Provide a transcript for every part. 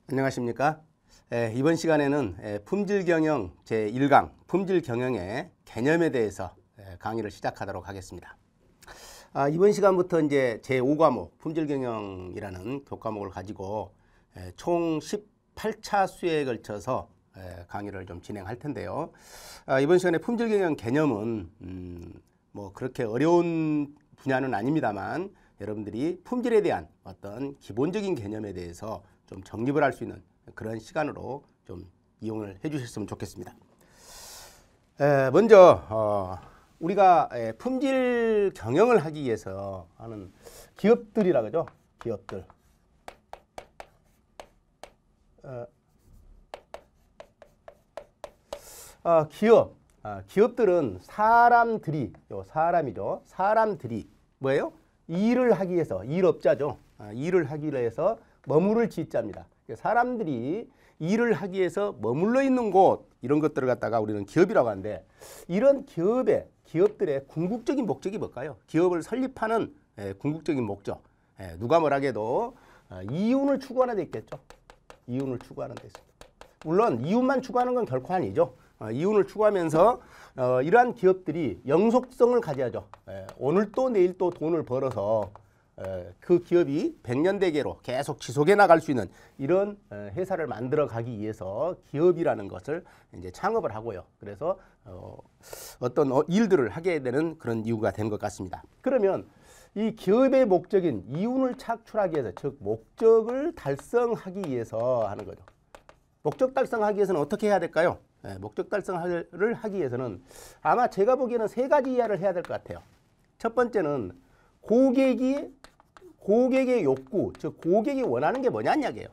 안녕하십니까? 이번 시간에는 품질경영 제1강 품질경영의 개념에 대해서 강의를 시작하도록 하겠습니다. 이번 시간부터 이제 제5과목 품질경영이라는 교과목을 가지고 총 18차 수에 걸쳐서 강의를 좀 진행할 텐데요. 이번 시간에 품질경영 개념은 뭐 그렇게 어려운 분야는 아닙니다만 여러분들이 품질에 대한 어떤 기본적인 개념에 대해서 좀 정립을 할 수 있는 그런 시간으로 좀 이용을 해 주셨으면 좋겠습니다. 먼저 우리가 품질 경영을 하기 위해서 하는 기업들이라 그러죠. 기업들. 기업들은 사람이죠. 사람들이 뭐예요? 일을 하기 위해서, 일업자죠. 일을 하기 위해서 머무를 지자입니다. 사람들이 일을 하기 위해서 머물러 있는 곳, 이런 것들을 갖다가 우리는 기업이라고 하는데, 이런 기업들의 궁극적인 목적이 뭘까요? 기업을 설립하는 궁극적인 목적. 누가 뭐라해도 이윤을 추구하는 데 있겠죠. 이윤을 추구하는 데 있습니다. 물론 이윤만 추구하는 건 결코 아니죠. 이윤을 추구하면서 이러한 기업들이 영속성을 가져야죠. 오늘 또 내일 또 돈을 벌어서 그 기업이 100년대계로 계속 지속해 나갈 수 있는 이런 회사를 만들어 가기 위해서 기업이라는 것을 이제 창업을 하고요. 그래서 어떤 일들을 하게 되는 그런 이유가 된 것 같습니다. 그러면 이 기업의 목적인 이윤을 창출하기 위해서, 즉 목적을 달성하기 위해서 하는 거죠. 목적 달성하기 위해서는 어떻게 해야 될까요? 목적 달성을 하기 위해서는 아마 제가 보기에는 세 가지 이해를 해야 될 것 같아요. 첫 번째는 고객의 욕구, 즉 고객이 원하는 게 뭐냐는 이야기예요.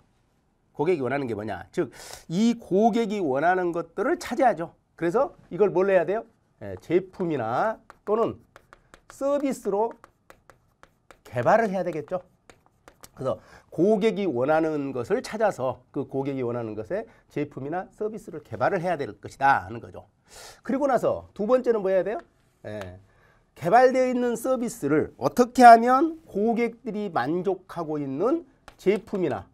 고객이 원하는 게 뭐냐. 즉 이 고객이 원하는 것들을 찾아야죠. 그래서 이걸 뭘 해야 돼요? 제품이나 또는 서비스로 개발을 해야 되겠죠. 그래서 고객이 원하는 것을 찾아서 그 고객이 원하는 것에 제품이나 서비스를 개발을 해야 될 것이다 하는 거죠. 그리고 나서 두 번째는 뭐 해야 돼요? 개발되어 있는 서비스를 어떻게 하면 고객들이 만족하고 있는 제품이나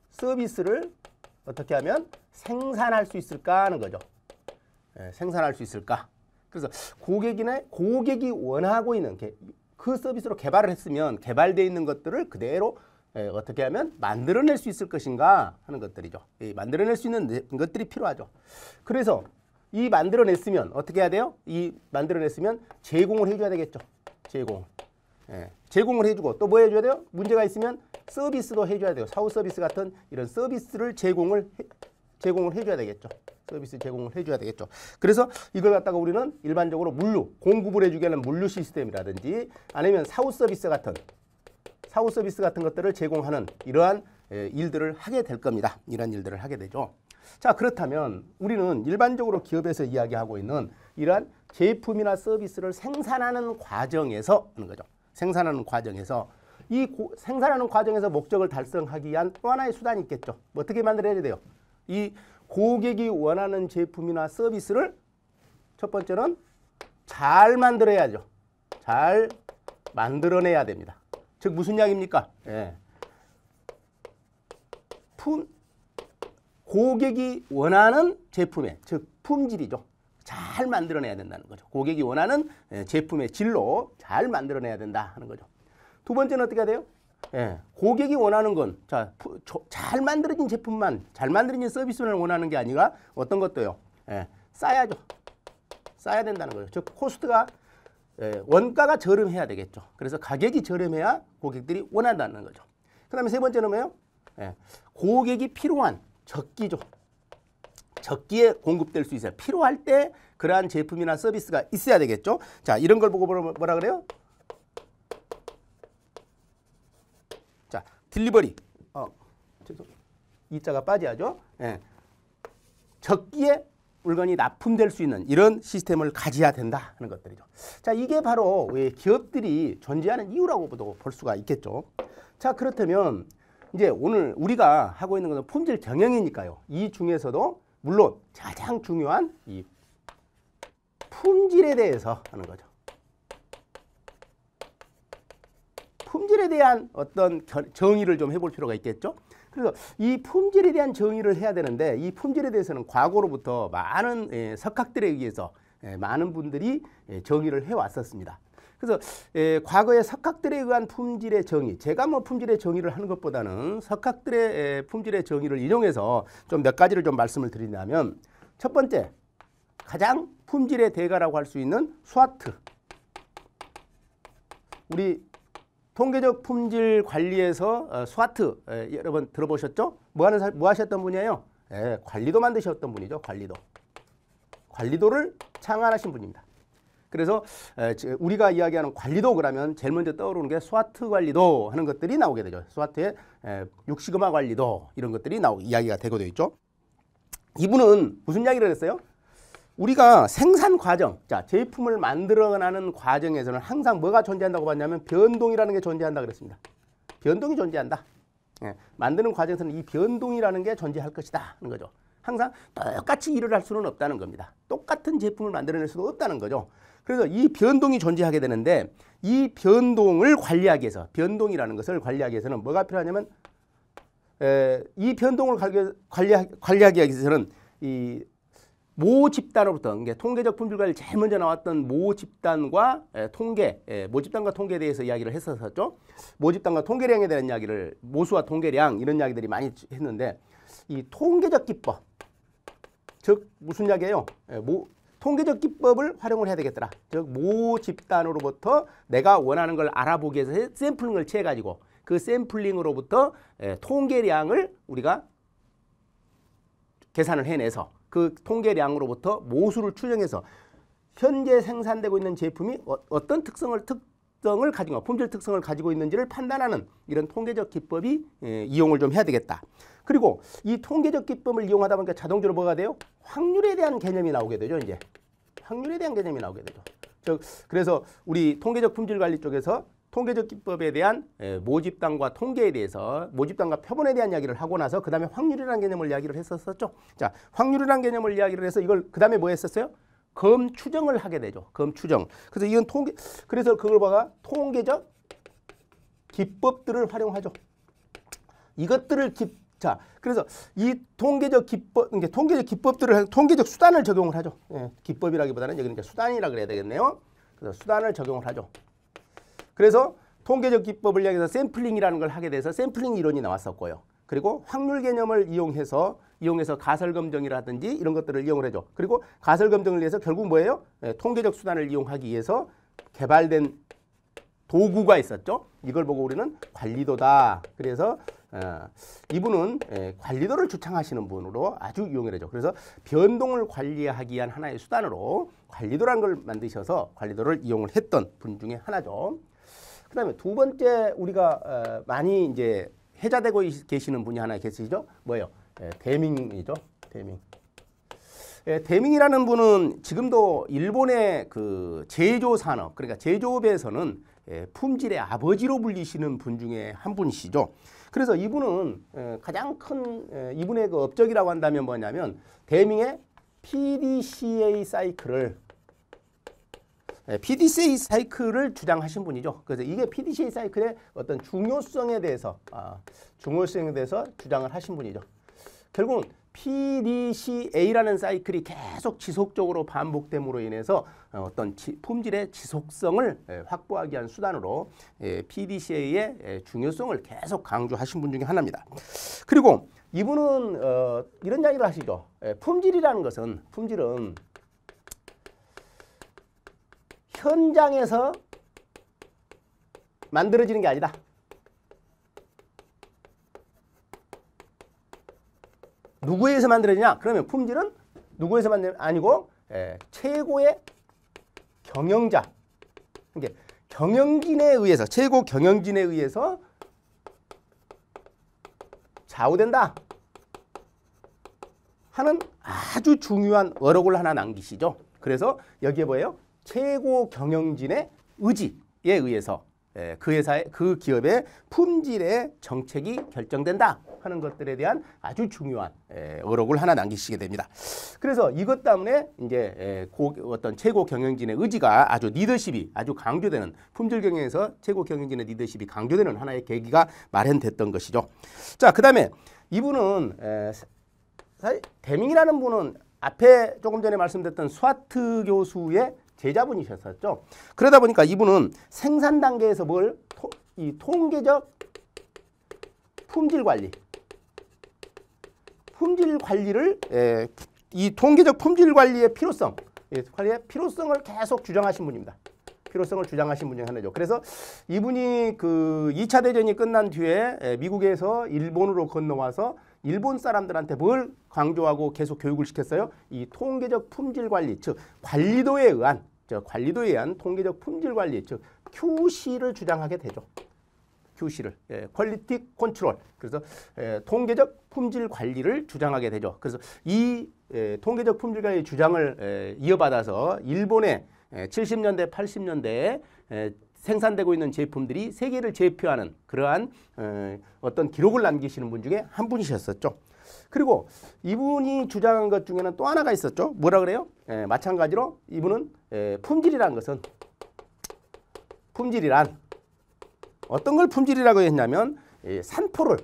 서비스를 어떻게 하면 생산할 수 있을까 하는 거죠. 생산할 수 있을까. 그래서 고객이 원하고 있는 그 서비스로 개발을 했으면 개발되어 있는 것들을 그대로 어떻게 하면 만들어낼 수 있을 것인가 하는 것들이죠. 만들어낼 수 있는 것들이 필요하죠. 그래서 이 만들어냈으면 어떻게 해야 돼요? 이 만들어냈으면 제공을 해줘야 되겠죠. 제공을 해주고 또 뭐 해줘야 돼요? 문제가 있으면 서비스도 해줘야 돼요. 사후 서비스 같은 이런 서비스를 제공을 해줘야 되겠죠. 서비스 제공을 해줘야 되겠죠. 그래서 이걸 갖다가 우리는 일반적으로 공급을 해주게 하는 물류 시스템이라든지 아니면 사후 서비스 같은 것들을 제공하는 이러한 일들을 하게 될 겁니다. 이러한 일들을 하게 되죠. 자, 그렇다면 우리는 일반적으로 기업에서 이야기하고 있는 이러한 제품이나 서비스를 생산하는 과정에서 하는 거죠. 생산하는 과정에서 생산하는 과정에서 목적을 달성하기 위한 또 하나의 수단이 있겠죠. 어떻게 만들어야 돼요? 이 고객이 원하는 제품이나 서비스를 첫 번째는 잘 만들어야죠. 잘 만들어내야 됩니다. 즉 무슨 이야기입니까? 고객이 원하는 제품의, 즉 품질이죠. 잘 만들어내야 된다는 거죠. 고객이 원하는 제품의 질로 잘 만들어내야 된다 하는 거죠. 두 번째는 어떻게 해야 돼요? 고객이 원하는 건 잘 만들어진 제품만, 잘 만들어진 서비스를 원하는 게 아니라 어떤 것도요. 싸야죠. 싸야 된다는 거죠. 즉 코스트가 원가가 저렴해야 되겠죠. 그래서 가격이 저렴해야 고객들이 원한다는 거죠. 그 다음에 세 번째는 뭐예요? 고객이 필요한 적기죠. 적기에 공급될 수 있어요. 필요할 때 그러한 제품이나 서비스가 있어야 되겠죠. 자, 이런 걸 보고 뭐라 그래요? 자, 딜리버리. 이자가 빠져야죠. 적기에 물건이 납품될 수 있는 이런 시스템을 가져야 된다 하는 것들이죠. 자, 이게 바로 기업들이 존재하는 이유라고도 볼 수가 있겠죠. 자, 그렇다면 이제 오늘 우리가 하고 있는 것은 품질 경영이니까요. 이 중에서도 물론 가장 중요한 이 품질에 대해서 하는 거죠. 품질에 대한 어떤 정의를 좀 해볼 필요가 있겠죠. 그래서 이 품질에 대한 정의를 해야 되는데 이 품질에 대해서는 과거로부터 많은 석학들에 의해서 많은 분들이 정의를 해왔었습니다. 그래서 과거의 석학들에 의한 품질의 정의, 제가 뭐 품질의 정의를 하는 것보다는 석학들의 품질의 정의를 인용해서 좀 몇 가지를 좀 말씀을 드린다면, 첫 번째, 가장 품질의 대가라고 할 수 있는 스와트. 우리 통계적 품질 관리에서 스와트 여러분 들어보셨죠? 뭐 하셨던 분이에요? 관리도 만드셨던 분이죠. 관리도를 창안하신 분입니다. 그래서 우리가 이야기하는 관리도 그러면 제일 먼저 떠오르는 게 스와트 관리도 하는 것들이 나오게 되죠. 스와트의 6시그마 관리도 이런 것들이 이야기가 되고 되어 있죠. 이분은 무슨 이야기를 했어요? 우리가 생산 과정, 자, 제품을 만들어가는 과정에서는 항상 뭐가 존재한다고 봤냐면 변동이라는 게 존재한다 그랬습니다. 변동이 존재한다. 만드는 과정에서는 이 변동이라는 게 존재할 것이다 하는 거죠. 항상 똑같이 일을 할 수는 없다는 겁니다. 똑같은 제품을 만들어낼 수도 없다는 거죠. 그래서 이 변동이 존재하게 되는데 이 변동을 관리하기 위해서, 변동이라는 것을 관리하기 위해서는 뭐가 필요하냐면 이 변동을 관리하기 위해서는 이 모 집단으로부터, 그러니까 통계적 품질 관리 제일 먼저 나왔던 모 집단과 모 집단과 통계에 대해서 이야기를 했었죠. 모 집단과 통계량에 대한 이야기를, 모수와 통계량 이런 이야기들이 많이 했는데, 이 통계적 기법, 즉 무슨 이야기예요? 통계적 기법을 활용을 해야 되겠더라. 즉 모 집단으로부터 내가 원하는 걸 알아보기 위해서 샘플링을 취해가지고 그 샘플링으로부터 통계량을 우리가 계산을 해내서 그 통계량으로부터 모수를 추정해서 현재 생산되고 있는 제품이 어떤 특성을 가지고, 품질 특성을 가지고 있는지를 판단하는 이런 통계적 기법이 이용을 좀 해야 되겠다. 그리고 이 통계적 기법을 이용하다 보니까 자동적으로 뭐가 돼요? 확률에 대한 개념이 나오게 되죠. 이제 확률에 대한 개념이 나오게 되죠. 그래서 우리 통계적 품질 관리 쪽에서 통계적 기법에 대한 모집단과 통계에 대해서, 모집단과 표본에 대한 이야기를 하고 나서 그 다음에 확률이라는 개념을 이야기를 했었죠. 자, 확률이라는 개념을 이야기를 해서 이걸 그 다음에 뭐 했었어요? 검추정을 하게 되죠. 검추정. 그래서 이건 그래서 그걸 봐가 통계적 기법들을 활용하죠. 이것들을 자, 그래서 이 통계적 기법들을 통계적 수단을 적용을 하죠. 기법이라기보다는 여기는 이제 수단이라 그래야 되겠네요. 그래서 수단을 적용을 하죠. 그래서 통계적 기법을 이야기해서 샘플링이라는 걸 하게 돼서 샘플링 이론이 나왔었고요. 그리고 확률 개념을 이용해서 가설 검정이라든지 이런 것들을 이용을 해줘. 그리고 가설 검정을 위해서 결국 뭐예요? 통계적 수단을 이용하기 위해서 개발된 도구가 있었죠. 이걸 보고 우리는 관리도다. 그래서 이분은 관리도를 주창하시는 분으로 아주 이용을 해줘. 그래서 변동을 관리하기 위한 하나의 수단으로 관리도라는 걸 만드셔서 관리도를 이용을 했던 분 중에 하나죠. 그 다음에 두 번째 우리가 많이 이제 회자되고 계시는 분이 하나 계시죠. 뭐예요? 데밍이죠. 데밍이라는 분은 지금도 일본의 그 제조 산업, 그러니까 제조업에서는 품질의 아버지로 불리시는 분 중에 한 분이시죠. 그래서 이분은 가장 큰 이분의 그 업적이라고 한다면 뭐냐면 데밍의 PDCA 사이클을 주장하신 분이죠. 그래서 이게 PDCA 사이클의 어떤 중요성에 대해서 주장을 하신 분이죠. 결국은 PDCA라는 사이클이 계속 지속적으로 반복됨으로 인해서 어떤 품질의 지속성을 확보하기 위한 수단으로 PDCA의 중요성을 계속 강조하신 분 중에 하나입니다. 그리고 이분은 이런 이야기를 하시죠. 품질은 현장에서 만들어지는 게 아니다. 누구에서 만들어지냐? 그러면 품질은 누구에서 아니고 최고의 경영자, 그러니까 최고 경영진에 의해서 좌우된다 하는 아주 중요한 어록을 하나 남기시죠. 그래서 여기에 뭐예요? 최고 경영진의 의지에 의해서 그 회사의 그 기업의 품질의 정책이 결정된다 하는 것들에 대한 아주 중요한 어록을 하나 남기시게 됩니다. 그래서 이것 때문에 이제 어떤 최고 경영진의 의지가 아주 리더십이 아주 강조되는 품질 경영에서 최고 경영진의 리더십이 강조되는 하나의 계기가 마련됐던 것이죠. 자, 그다음에 이분은 사실 대밍이라는 분은 앞에 조금 전에 말씀드렸던 스와트 교수의 제자분이셨었죠. 그러다 보니까 이분은 생산 단계에서 이 통계적 품질 관리를 이 통계적 품질 관리의 필요성을 계속 주장하신 분입니다. 필요성을 주장하신 분 중 하나죠. 그래서 이분이 그 2차 대전이 끝난 뒤에 미국에서 일본으로 건너와서 일본 사람들한테 뭘 강조하고 계속 교육을 시켰어요? 이 통계적 품질 관리, 즉 관리도에 의한 통계적 품질 관리, 즉 QC를 주장하게 되죠. QC를 퀄리티 컨트롤. 그래서 통계적 품질 관리를 주장하게 되죠. 그래서 이 통계적 품질 관리 주장을 이어받아서 일본의 70년대, 80년대에 생산되고 있는 제품들이 세계를 제표하는 그러한 어떤 기록을 남기시는 분 중에 한 분이셨었죠. 그리고 이분이 주장한 것 중에는 또 하나가 있었죠. 뭐라 그래요? 마찬가지로 이분은 품질이라는 것은 어떤 걸 품질이라고 했냐면 산포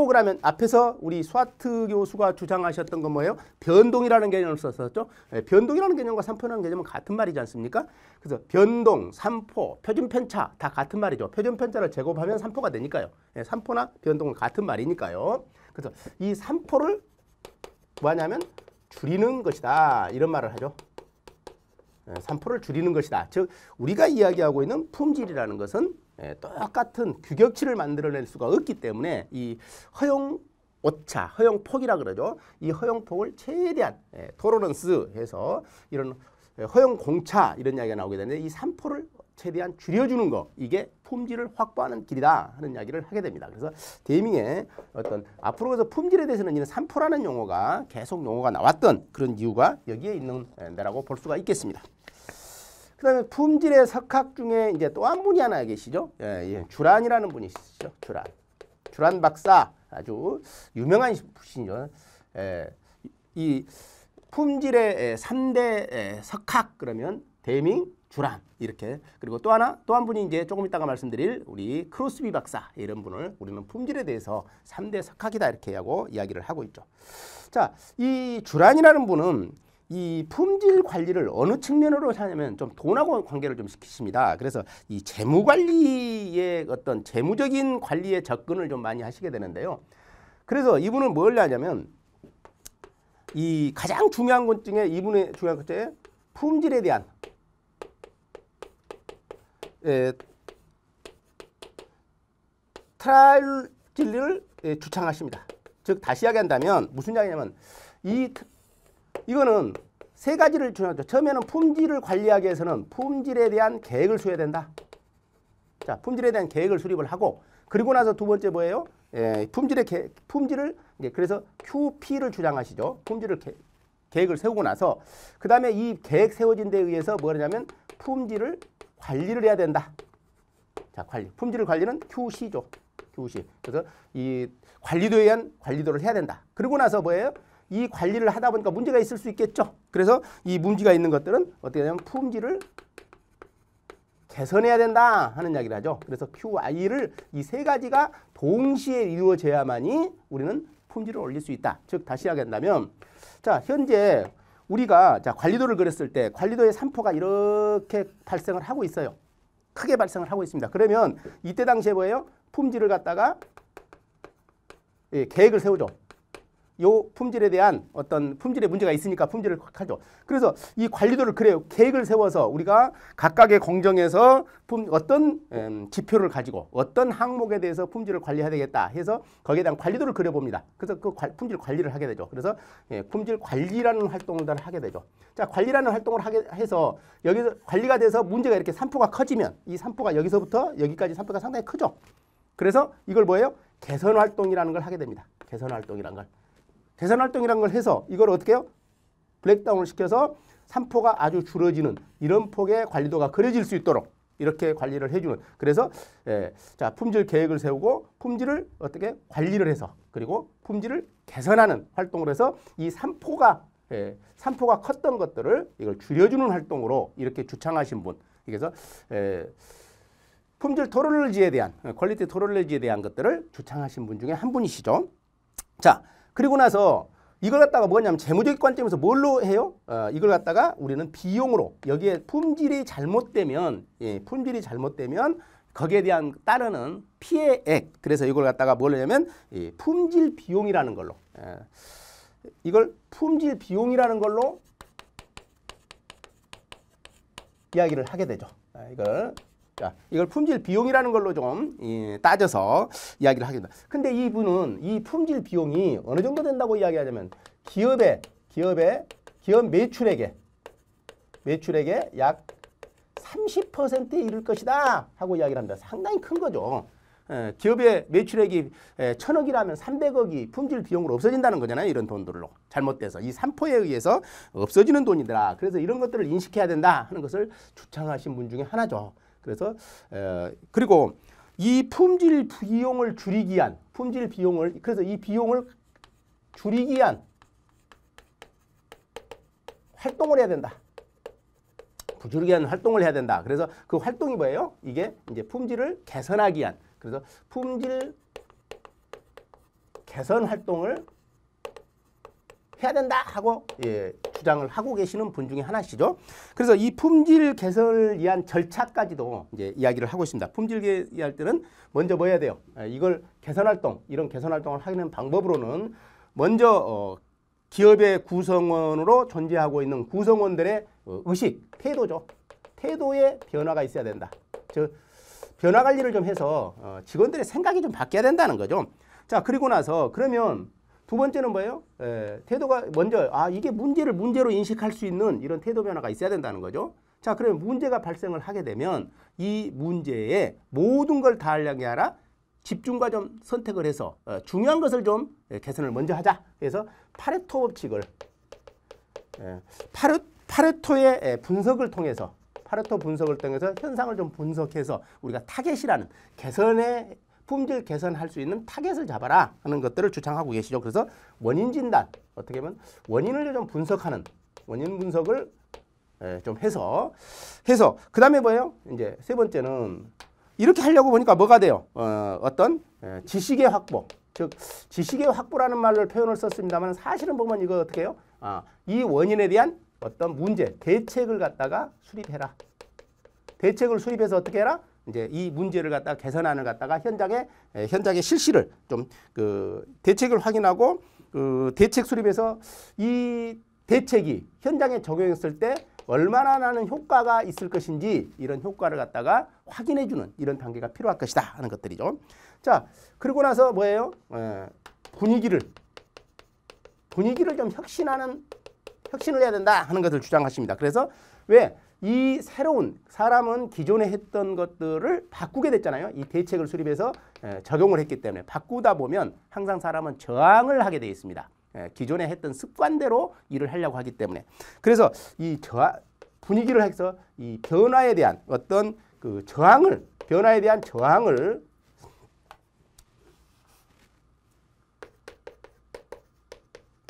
그러면 앞에서 우리 스와트 교수가 주장하셨던 건 뭐예요? 변동이라는 개념을 썼었죠. 변동이라는 개념과 산포라는 개념은 같은 말이지 않습니까? 그래서 변동, 산포, 표준 편차 다 같은 말이죠. 표준 편차를 제곱하면 산포가 되니까요. 산포나 변동은 같은 말이니까요. 그래서 이 산포를 뭐하냐면 줄이는 것이다 이런 말을 하죠. 산포를 줄이는 것이다. 즉 우리가 이야기하고 있는 품질이라는 것은 똑같은 규격치를 만들어낼 수가 없기 때문에 이 허용 오차, 허용폭이라 그러죠. 이 허용폭을 최대한 토러런스 해서 이런 허용 공차 이런 이야기가 나오게 되는데 이 산포를 최대한 줄여주는 거 이게 품질을 확보하는 길이다 하는 이야기를 하게 됩니다. 그래서 데이밍의 어떤 앞으로서 품질에 대해서는 이런 산포라는 용어가 계속 용어가 나왔던 그런 이유가 여기에 있는 데라고 볼 수가 있겠습니다. 그다음에 품질의 석학 중에 이제 또 한 분이 하나 계시죠. 주란이라는 분이 있으시죠. 주란 박사 아주 유명한 분이죠. 이 품질의 3대 석학 그러면 데이밍, 주란 이렇게 그리고 또 한 분이 이제 조금 이따가 말씀드릴 우리 크로스비 박사 이런 분을 우리는 품질에 대해서 3대 석학이다 이렇게 하고 이야기를 하고 있죠. 자, 이 주란이라는 분은 이 품질 관리를 어느 측면으로 하냐면 좀 돈하고 관계를 좀 시키십니다. 그래서 이 재무 관리의 어떤 재무적인 관리에 접근을 좀 많이 하시게 되는데요. 그래서 이분은 뭘 하냐면 이 가장 중요한 것 중에 이분의 중요한 것 중에 품질에 대한 트라이얼 진리를 주창하십니다. 즉 다시 이야기한다면 무슨 이야기냐면 이거는 세 가지를 중요하죠. 처음에는 품질을 관리하기 위해서는 품질에 대한 계획을 수해야 된다. 자, 품질에 대한 계획을 수립을 하고 그리고 나서 두 번째 뭐예요? 품질을 그래서 QP를 주장하시죠. 계획을 세우고 나서 그 다음에 이 계획 세워진 데 의해서 뭐냐면 품질을 관리를 해야 된다. 자, 품질 관리는 QC죠. QC. 그래서 이 관리도에 의한 관리도를 해야 된다. 그리고 나서 뭐예요? 이 관리를 하다 보니까 문제가 있을 수 있겠죠. 그래서 이 문제가 있는 것들은 어떻게 하냐면 품질을 개선해야 된다 하는 이야기를 하죠. 그래서 QI를 이 세 가지가 동시에 이루어져야만이 우리는 품질을 올릴 수 있다. 즉 다시 이야기한다면 자, 현재 우리가 관리도를 그렸을 때 관리도의 산포가 이렇게 발생을 하고 있어요. 크게 발생을 하고 있습니다. 그러면 이때 당시에 뭐예요? 품질을 갖다가 계획을 세우죠. 요 품질에 대한 어떤 품질에 문제가 있으니까 품질을 하죠. 그래서 이 관리도를 그래요. 계획을 세워서 우리가 각각의 공정에서 어떤 지표를 가지고 어떤 항목에 대해서 품질을 관리해야 되겠다 해서 거기에 대한 관리도를 그려봅니다. 그래서 그 품질 관리를 하게 되죠. 그래서 품질 관리라는 활동을 하게 되죠. 자, 관리라는 활동을 하게 해서 여기서 관리가 돼서 문제가 이렇게 산포가 커지면 이 산포가 여기서부터 여기까지 산포가 상당히 크죠. 그래서 이걸 뭐예요? 개선 활동이라는 걸 하게 됩니다. 개선 활동이라는 걸. 개선 활동이라는 걸 해서 이걸 어떻게 해요? 브레이크다운을 시켜서 산포가 아주 줄어지는 이런 폭의 관리도가 그려질 수 있도록 이렇게 관리를 해주는. 그래서 자, 품질 계획을 세우고 품질을 어떻게 관리를 해서 그리고 품질을 개선하는 활동을 해서 이 산포가 컸던 것들을 이걸 줄여주는 활동으로 이렇게 주창하신 분. 그래서 품질 토럴런지에 대한 퀄리티 토럴런지에 대한 것들을 주창하신 분 중에 한 분이시죠. 자, 그리고 나서 이걸 갖다가 뭐냐면 재무적인 관점에서 뭘로 해요? 이걸 갖다가 우리는 비용으로 여기에 품질이 잘못되면 거기에 대한 따르는 피해액. 그래서 이걸 갖다가 뭘 하냐면 품질 비용이라는 걸로 이걸 품질 비용이라는 걸로 이야기를 하게 되죠. 이걸 품질 비용이라는 걸로 좀 따져서 이야기를 하게 됩니다. 근데 이분은 이 품질 비용이 어느 정도 된다고 이야기하자면 기업 매출액의 약 30%에 이를 것이다 하고 이야기를 합니다. 상당히 큰 거죠. 기업의 매출액이 1,000억이라면 300억이 품질 비용으로 없어진다는 거잖아요. 이런 돈들로 잘못돼서 이 산포에 의해서 없어지는 돈이더라. 그래서 이런 것들을 인식해야 된다 하는 것을 주창하신 분 중에 하나죠. 그래서 그리고 이 품질 비용을 줄이기 위한 그래서 이 비용을 줄이기 위한 활동을 해야 된다. 줄이기 위한 활동을 해야 된다. 그래서 그 활동이 뭐예요? 이게 이제 품질을 개선하기 위한. 그래서 품질 개선 활동을 해야 된다 하고 주장을 하고 계시는 분 중에 하나시죠. 그래서 이 품질 개선을 위한 절차까지도 이제 이야기를 하고 있습니다. 품질 개선할 때는 먼저 뭐 해야 돼요? 이걸 개선 활동, 이런 개선 활동을 하는 방법으로는 먼저 기업의 구성원으로 존재하고 있는 구성원들의 의식, 태도죠. 태도에 변화가 있어야 된다. 즉 변화 관리를 좀 해서 직원들의 생각이 좀 바뀌어야 된다는 거죠. 자, 그리고 나서 그러면 두 번째는 뭐예요? 태도가 먼저 이게 문제로 인식할 수 있는 이런 태도 변화가 있어야 된다는 거죠. 자, 그러면 문제가 발생을 하게 되면 이 문제에 모든 걸 다 하려는 게 아니라 집중과 좀 선택을 해서 중요한 것을 좀 개선을 먼저 하자. 그래서 파레토 법칙을 파레토의 분석을 통해서 현상을 좀 분석해서 우리가 타겟이라는 개선의 품질 개선할 수 있는 타겟을 잡아라 하는 것들을 주창하고 계시죠. 그래서 원인 진단, 어떻게 보면 원인을 좀 분석하는 원인 분석을 좀 해서 그 다음에 뭐예요? 이제 세 번째는 이렇게 하려고 보니까 뭐가 돼요? 어떤 지식의 확보, 즉 지식의 확보라는 말을 표현을 썼습니다만 사실은 보면 이거 어떻게 해요? 이 원인에 대한 어떤 문제, 대책을 갖다가 수립해라. 대책을 수립해서 어떻게 해라? 이제 이 문제를 갖다가 개선안을 갖다가 현장에 실시를 좀 대책을 확인하고 대책 수립해서 이 대책이 현장에 적용했을 때 얼마나 나는 효과가 있을 것인지 이런 효과를 갖다가 확인해주는 이런 단계가 필요할 것이다 하는 것들이죠. 자, 그리고 나서 뭐예요? 분위기를 좀 혁신을 해야 된다 하는 것을 주장하십니다. 그래서 왜? 이 새로운 사람은 기존에 했던 것들을 바꾸게 됐잖아요. 이 대책을 수립해서 적용을 했기 때문에 바꾸다 보면 항상 사람은 저항을 하게 되어 있습니다. 기존에 했던 습관대로 일을 하려고 하기 때문에. 그래서 이 분위기를 해서 이 변화에 대한 어떤 변화에 대한 저항을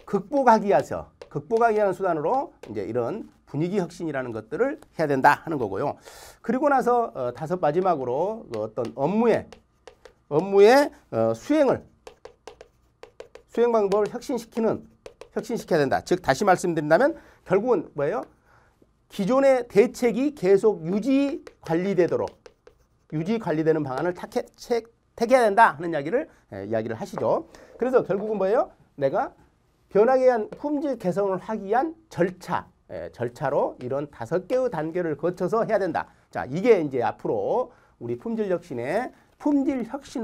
극복하기 위한 수단으로 이제 이런 분위기 혁신이라는 것들을 해야 된다 하는 거고요. 그리고 나서 마지막으로 어떤 업무의 수행 방법을 혁신시켜야 된다. 즉 다시 말씀드린다면 결국은 뭐예요? 기존의 대책이 계속 유지 관리되는 방안을 택해야 된다 하는 이야기를 하시죠. 그래서 결국은 뭐예요? 내가 변화에 의한 품질 개선을 하기 위한 절차로 이런 5개의 단계를 거쳐서 해야 된다. 자, 이게 이제 앞으로 우리 품질 혁신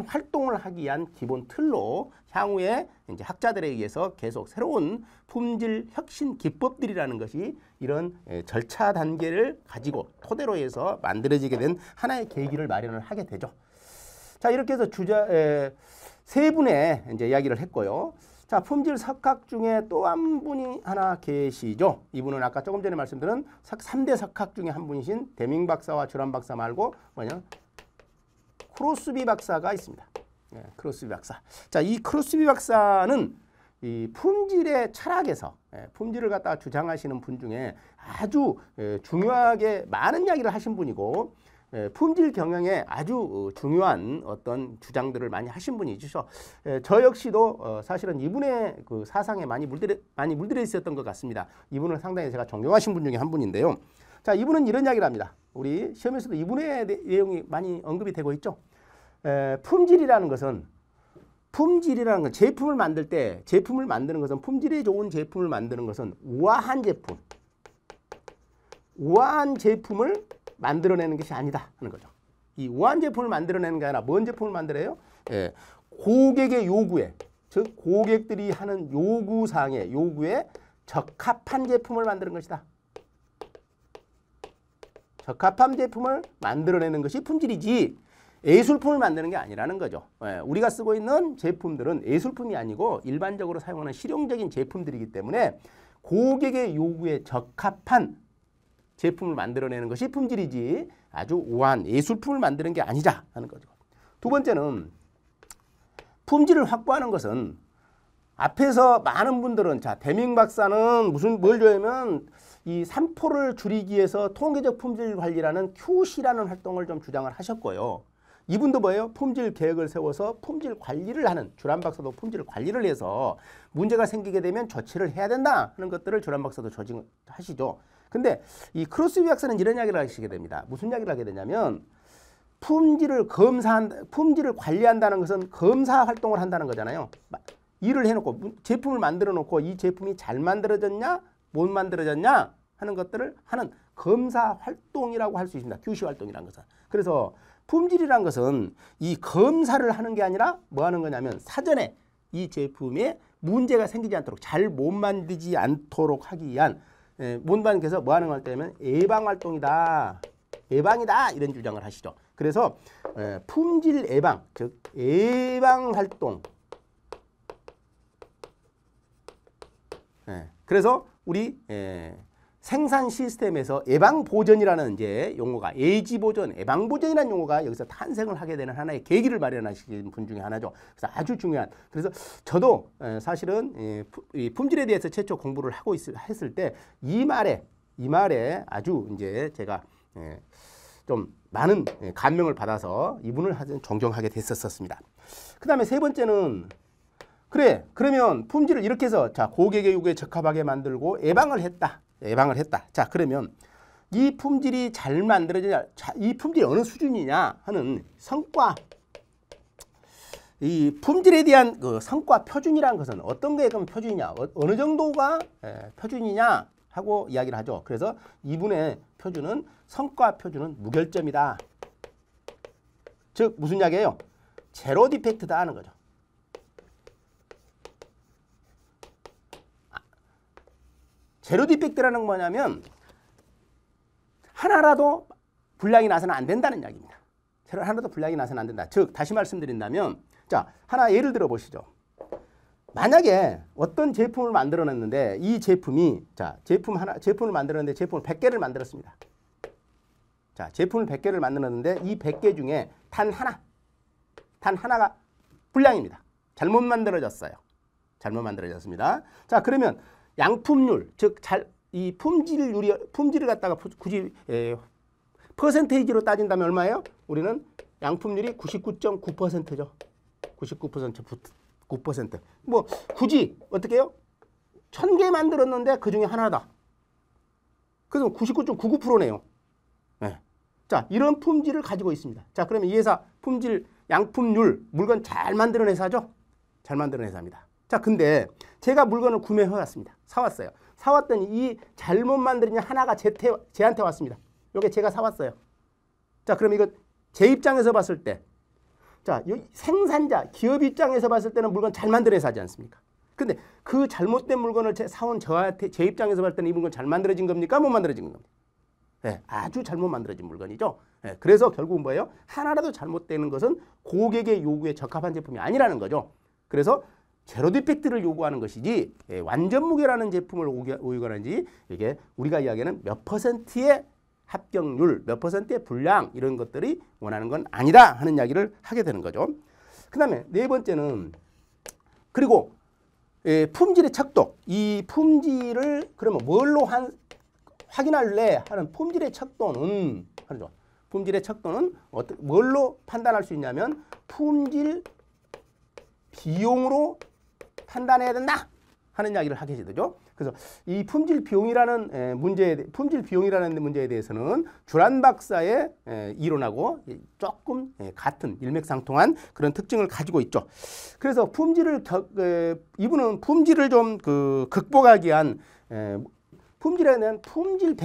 활동을 하기 위한 기본 틀로 향후에 이제 학자들에 의해서 계속 새로운 품질 혁신 기법들이라는 것이 이런 절차 단계를 가지고 토대로 해서 만들어지게 된 하나의 계기를 마련을 하게 되죠. 자, 이렇게 해서 세 분의 이제 이야기를 했고요. 자, 품질 석학 중에 또 한 분이 하나 계시죠. 이분은 아까 조금 전에 말씀드린 3대 석학 중에 한 분이신 데밍 박사와 주란 박사 말고 뭐냐? 크로스비 박사가 있습니다. 예, 크로스비 박사. 자, 이 크로스비 박사는 이 품질의 철학에서 품질을 갖다가 주장하시는 분 중에 아주 중요하게 많은 이야기를 하신 분이고 품질 경영에 아주 중요한 어떤 주장들을 많이 하신 분이죠. 저 역시도 사실은 이분의 그 사상에 많이 물들여 있었던 것 같습니다. 이분은 상당히 제가 존경하신 분 중에 한 분인데요. 자, 이분은 이런 이야기를 합니다. 우리 시험에서도 이분의 내용이 많이 언급이 되고 있죠. 품질이라는 건 제품을 만들 때 제품을 만드는 것은 품질이 좋은 제품을 만드는 것은 우아한 제품을 만들어내는 것이 아니다 하는 거죠. 이 우아한 제품을 만들어내는 게 아니라 뭔 제품을 만들어요? 예, 고객의 요구에, 즉 고객들이 하는 요구에 적합한 제품을 만드는 것이다. 적합한 제품을 만들어내는 것이 품질이지 예술품을 만드는 게 아니라는 거죠. 예, 우리가 쓰고 있는 제품들은 예술품이 아니고 일반적으로 사용하는 실용적인 제품들이기 때문에 고객의 요구에 적합한 제품을 만들어내는 것이 품질이지 아주 우아한 예술품을 만드는 게 아니자 하는 거죠. 두 번째는 품질을 확보하는 것은 앞에서 많은 분들은 자, 데밍 박사는 뭘 줘야면 이 산포를 줄이기 위해서 통계적 품질 관리라는 QC라는 활동을 좀 주장을 하셨고요. 이분도 뭐예요? 품질 계획을 세워서 품질 관리를 하는, 주란 박사도 품질 관리를 해서 문제가 생기게 되면 조치를 해야 된다 하는 것들을 주란 박사도 조직하시죠. 근데 이 크로스비 박사는 이런 이야기를 하시게 됩니다. 무슨 이야기를 하게 되냐면 품질을 관리한다는 것은 검사 활동을 한다는 거잖아요. 일을 해놓고 제품을 만들어 놓고 이 제품이 잘 만들어졌냐 못 만들어졌냐 하는 것들을 하는 검사 활동이라고 할 수 있습니다. QC 활동이라는 것은. 그래서 품질이란 것은 이 검사를 하는 게 아니라 뭐 하는 거냐면 사전에 이 제품에 문제가 생기지 않도록 잘 못 만들지 않도록 하기 위한 문반께서 뭐 하는 걸 때면 예방 활동이다. 예방이다. 이런 주장을 하시죠. 그래서 품질 예방, 즉 예방 활동. 그래서 우리 생산 시스템에서 예방 보전이라는 이제 용어가 예지 보전, 예방 보전이라는 용어가 여기서 탄생을 하게 되는 하나의 계기를 마련하신 분 중에 하나죠. 그래서 아주 중요한. 그래서 저도 사실은 이 품질에 대해서 최초 공부를 하고 했을 때 이 말에 아주 이제 제가 좀 많은 감명을 받아서 이분을 아주 존경하게 됐었습니다. 그다음에 세 번째는 그래, 그러면 품질을 이렇게 해서 자, 고객의 요구에 적합하게 만들고 예방을 했다. 자, 그러면 이 품질이 잘 만들어지냐, 이 품질이 어느 수준이냐 하는 성과, 이 품질에 대한 그 성과 표준이라는 것은 어떤 게 그럼 표준이냐, 어느 정도가 표준이냐 하고 이야기를 하죠. 그래서 이분의 표준은 성과 표준은 무결점이다. 즉 무슨 이야기예요? 제로 디펙트다 하는 거죠. 제로 디펙트라는 건 뭐냐면 하나라도 불량이 나서는 안 된다는 이야기입니다. 하나라도 불량이 나서는 안 된다. 즉 다시 말씀드린다면 자, 하나 예를 들어 보시죠. 만약에 어떤 제품을 만들어냈는데 이 제품이 자, 제품을 만들었는데 제품을 100개를 만들었습니다. 자, 제품을 100개를 만들었는데 이 100개 중에 단 하나가 불량입니다. 잘못 만들어졌어요. 잘못 만들어졌습니다. 자, 그러면 양품률, 즉 이 품질을 갖다가 굳이 퍼센테이지로 따진다면 얼마예요? 우리는 양품률이 99.9%죠. 99%. 뭐 굳이 어떻게 해요? 1000개 만들었는데 그 중에 하나다. 그래서 99.99%네요. 네. 자, 이런 품질을 가지고 있습니다. 자, 그러면 이 회사 품질, 양품률, 물건 잘 만드는 회사죠? 잘 만드는 회사입니다. 자, 근데 제가 물건을 구매해 왔습니다. 사왔어요. 사왔더니 이 잘못 만들어진 하나가 제한테 왔습니다. 이게 제가 사왔어요. 자, 그럼 이거 제 입장에서 봤을 때, 자, 생산자, 기업 입장에서 봤을 때는 물건 잘 만들어야 하지 않습니까? 근데 그 잘못된 물건을 사온 저한테, 제 입장에서 봤을 때는 이 물건 잘 만들어진 겁니까? 못 만들어진 겁니까? 네, 아주 잘못 만들어진 물건이죠. 네, 그래서 결국은 뭐예요? 하나라도 잘못되는 것은 고객의 요구에 적합한 제품이 아니라는 거죠. 그래서 제로 디펙트를 요구하는 것이지 완전 무게라는 제품을 요구하는지 이게 우리가 이야기하는 몇 퍼센트의 합격률, 몇 퍼센트의 분량 이런 것들이 원하는 건 아니다 하는 이야기를 하게 되는 거죠. 그 다음에 네 번째는 그리고 품질의 척도. 이 품질을 그러면 뭘로 확인할래 하는 품질의 척도는 하죠. 품질의 척도는 뭘로 판단할 수 있냐면 품질 비용으로 판단해야 된다 하는 이야기를 하게 되죠. 그래서 이 품질 비용이라는 문제에 대해서는 주란 박사의 이론하고 조금 같은 일맥상통한 그런 특징을 가지고 있죠. 그래서 이분은 품질을 좀 극복하기 위한 품질에 대한 품질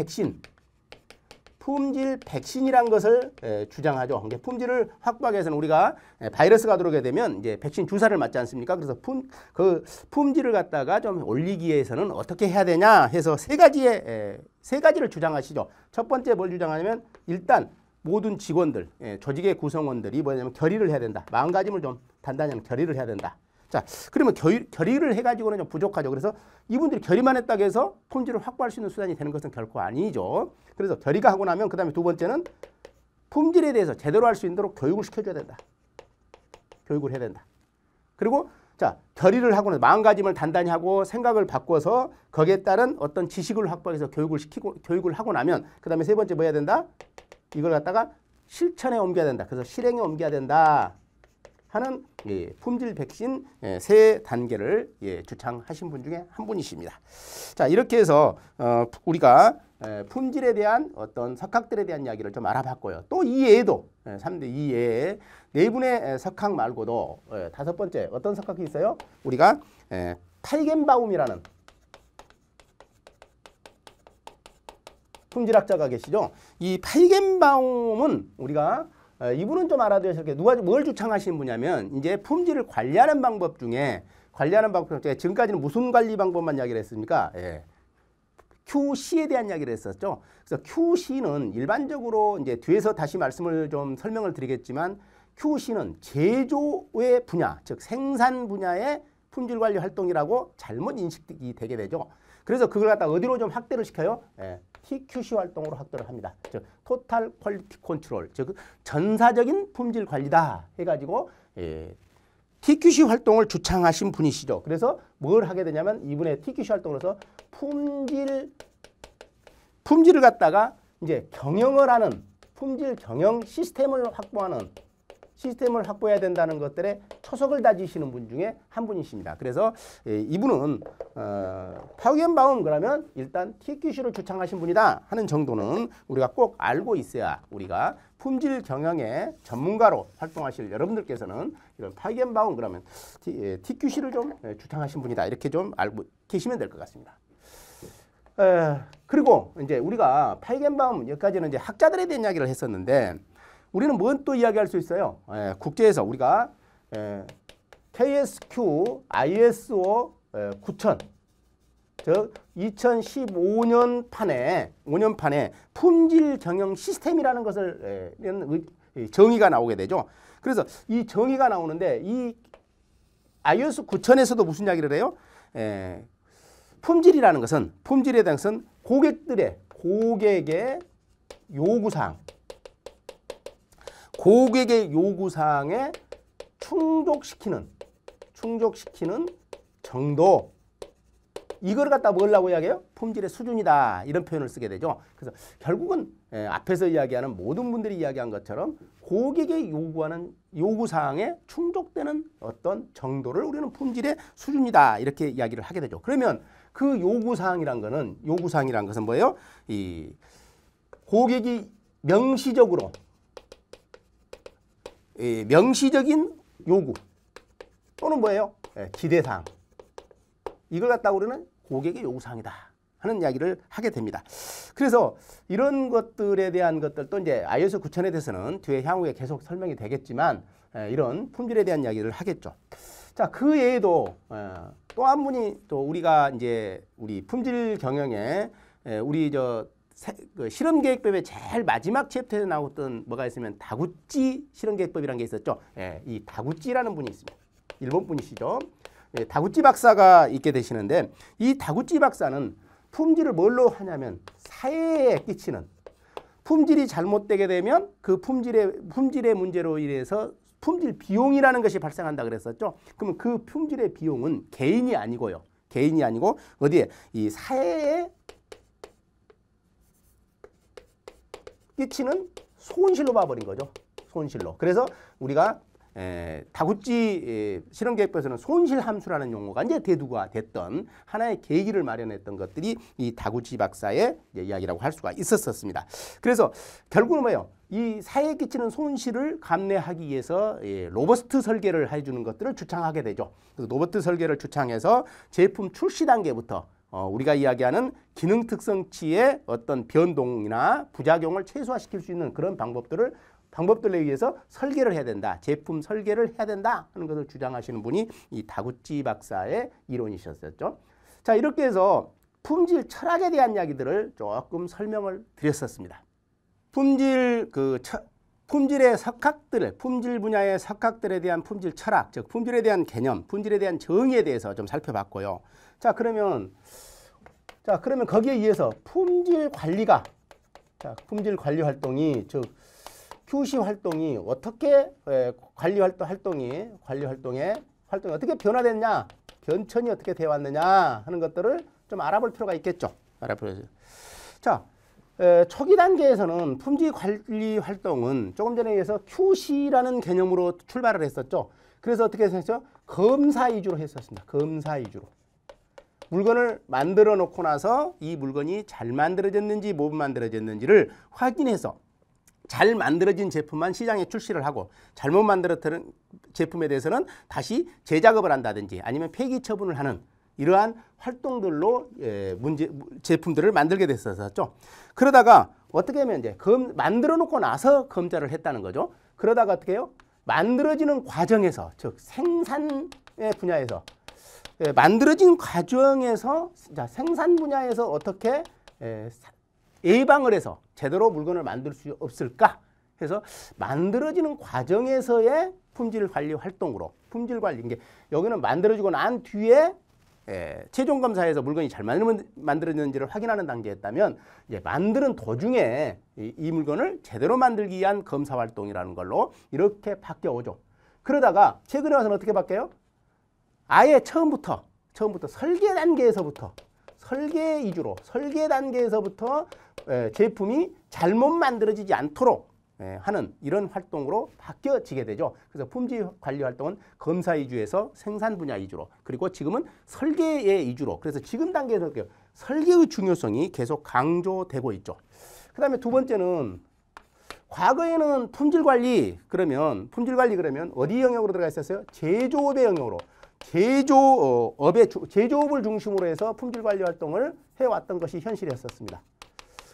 백신이란 것을 주장하죠. 품질을 확보하기 위해서는 우리가 바이러스가 들어오게 되면 이제 백신 주사를 맞지 않습니까? 그래서 품질을 갖다가 좀 올리기 위해서는 어떻게 해야 되냐 해서 세 가지를 주장하시죠. 첫 번째 뭘 주장하냐면 일단 모든 직원들, 조직의 구성원들이 뭐냐면 결의를 해야 된다. 마음가짐을 좀 단단히 하는 결의를 해야 된다. 자, 그러면 결의를 해가지고는 좀 부족하죠. 그래서 이분들이 결의만 했다고 해서 품질을 확보할 수 있는 수단이 되는 것은 결코 아니죠. 그래서 결의가 하고 나면 그 다음에 두 번째는 품질에 대해서 제대로 할 수 있도록 교육을 시켜줘야 된다. 교육을 해야 된다. 그리고 자, 결의를 하고 마음가짐을 단단히 하고 생각을 바꿔서 거기에 따른 어떤 지식을 확보해서 교육을 하고 나면 그 다음에 세 번째 뭐 해야 된다? 이걸 갖다가 실천에 옮겨야 된다. 그래서 실행에 옮겨야 된다. 하는 품질 백신 세 단계를 주창하신 분 중에 한 분이십니다. 자, 이렇게 해서 우리가 품질에 대한 어떤 석학들에 대한 이야기를 좀 알아봤고요. 또 이외에도 3대 이외에 네 분의 석학 말고도 다섯 번째 어떤 석학이 있어요? 우리가 파이겐바움이라는 품질학자가 계시죠. 이 파이겐바움은 우리가 이분은 좀 알아두셔야 될 게 누가 뭘 주창하시는 분이냐면 이제 품질을 관리하는 방법 중에 지금까지는 무슨 관리 방법만 이야기를 했습니까? QC에 대한 이야기를 했었죠. 그래서 QC는 일반적으로 이제 뒤에서 다시 말씀을 좀 설명을 드리겠지만 QC는 제조의 분야, 즉 생산 분야의 품질 관리 활동이라고 잘못 인식이 되게 되죠. 그래서 그걸 갖다 어디로 좀 확대를 시켜요? TQC 활동으로 확대를 합니다. 즉 토탈 퀄리티 컨트롤, 즉 전사적인 품질 관리다 해가지고 TQC 활동을 주창하신 분이시죠. 그래서 뭘 하게 되냐면 이분의 TQC 활동으로서 품질을 갖다가 이제 경영을 하는 품질 경영 시스템을 확보해야 된다는 것들에 초석을 다지시는 분 중에 한 분이십니다. 그래서 이분은 파이겐바움 그러면 일단 TQC를 주창하신 분이다 하는 정도는 우리가 꼭 알고 있어야 우리가 품질 경영의 전문가로 활동하실 여러분들께서는 이런 파이겐바움 그러면 TQC를 좀 주창하신 분이다 이렇게 좀 알고 계시면 될 것 같습니다. 그리고 이제 우리가 파이겐바움 여기까지는 이제 학자들에 대한 이야기를 했었는데 우리는 뭔 또 이야기할 수 있어요? 국제에서 우리가 KSQ ISO 9000 즉 2015년 판에 품질 경영 시스템이라는 것을 정의가 나오게 되죠. 그래서 이 정의가 나오는데 이 ISO 9000에서도 무슨 이야기를 해요? 품질에 대한 것은 고객의 요구사항에 충족시키는 정도 이걸 갖다 뭐라고 이야기해요? 품질의 수준이다 이런 표현을 쓰게 되죠. 그래서 결국은 앞에서 이야기하는 모든 분들이 이야기한 것처럼 고객의 요구하는 요구사항에 충족되는 어떤 정도를 우리는 품질의 수준이다 이렇게 이야기를 하게 되죠. 그러면 그 요구사항이란 것은 뭐예요? 이 고객이 명시적인 요구 또는 뭐예요? 기대사항 이걸 갖다 우리는 고객의 요구사항이다 하는 이야기를 하게 됩니다. 그래서 이런 것들에 대한 것들도 이제 ISO 9000에 대해서는 뒤에 향후에 계속 설명이 되겠지만 이런 품질에 대한 이야기를 하겠죠. 자, 그 외에도 또 한 분이 또 우리가 이제 우리 품질 경영에 우리 그 실험계획법의 제일 마지막 챕터에 나왔던 뭐가 있으면 다구치 실험계획법이라는 게 있었죠. 이 다구치라는 분이 있습니다. 일본 분이시죠. 다구치 박사가 있게 되시는데 이 다구치 박사는 품질을 뭘로 하냐면 사회에 끼치는 품질이 잘못되게 되면 그 품질의 문제로 인해서 품질 비용이라는 것이 발생한다 그랬었죠. 그러면 그 품질의 비용은 개인이 아니고요. 개인이 아니고 어디에 이 사회에 끼치는 손실로 봐버린 거죠. 손실로. 그래서 우리가 다구치 실험계획표에서는 손실함수라는 용어가 이제 대두가 됐던 하나의 계기를 마련했던 것들이 이 다구치 박사의 이야기라고 할 수가 있었습니다. 그래서 결국은 뭐예요? 이 사회에 끼치는 손실을 감내하기 위해서 로버스트 설계를 해주는 것들을 주창하게 되죠. 그래서 로버스트 설계를 주창해서 제품 출시 단계부터 우리가 이야기하는 기능 특성치의 어떤 변동이나 부작용을 최소화시킬 수 있는 그런 방법들에 의해서 설계를 해야 된다. 제품 설계를 해야 된다 하는 것을 주장하시는 분이 이 다구치 박사의 이론이셨었죠. 자, 이렇게 해서 품질 철학에 대한 이야기들을 조금 설명을 드렸었습니다. 품질의 석학들, 품질 분야의 석학들에 대한 품질 철학, 즉 품질에 대한 개념, 품질에 대한 정의에 대해서 좀 살펴봤고요. 자, 그러면 거기에 의해서 품질 관리가, 품질 관리 활동이, 즉 QC 활동이 어떻게 관리 활동이 어떻게 변화됐냐, 변천이 어떻게 되어 왔느냐 하는 것들을 좀 알아볼 필요가 있겠죠. 자, 초기 단계에서는 품질 관리 활동은 조금 전에 의해서 QC라는 개념으로 출발을 했었죠. 그래서 어떻게 했었죠? 검사 위주로 했었습니다. 검사 위주로. 물건을 만들어 놓고 나서 이 물건이 잘 만들어졌는지 못 만들어졌는지를 확인해서 잘 만들어진 제품만 시장에 출시를 하고 잘못 만들어진 제품에 대해서는 다시 재작업을 한다든지 아니면 폐기 처분을 하는 이러한 활동들로 제품들을 만들게 됐었죠. 그러다가 어떻게 하면 이제 만들어 놓고 나서 검사를 했다는 거죠. 그러다가 어떻게 해요? 만들어지는 과정에서, 즉 생산의 분야에서 만들어진 과정에서 생산 분야에서 어떻게 예방을 해서 제대로 물건을 만들 수 없을까 해서 만들어지는 과정에서의 품질 관리 활동으로 품질 관리, 이게 여기는 만들어지고 난 뒤에 최종 검사에서 물건이 잘 만들어졌는지를 확인하는 단계였다면 이제 만드는 도중에 이 물건을 제대로 만들기 위한 검사 활동이라는 걸로 이렇게 바뀌어 오죠. 그러다가 최근에 와서는 어떻게 바뀌어요? 아예 처음부터 설계 단계에서부터 설계 위주로 설계 단계에서부터 제품이 잘못 만들어지지 않도록 하는 이런 활동으로 바뀌어지게 되죠. 그래서 품질 관리 활동은 검사 위주에서 생산 분야 위주로, 그리고 지금은 설계의 위주로, 그래서 지금 단계에서 설계의 중요성이 계속 강조되고 있죠. 그 다음에 두 번째는 과거에는 품질 관리 그러면 어디 영역으로 들어가 있었어요? 제조업의 영역으로. 제조업을 중심으로 해서 품질 관리 활동을 해왔던 것이 현실이었습니다.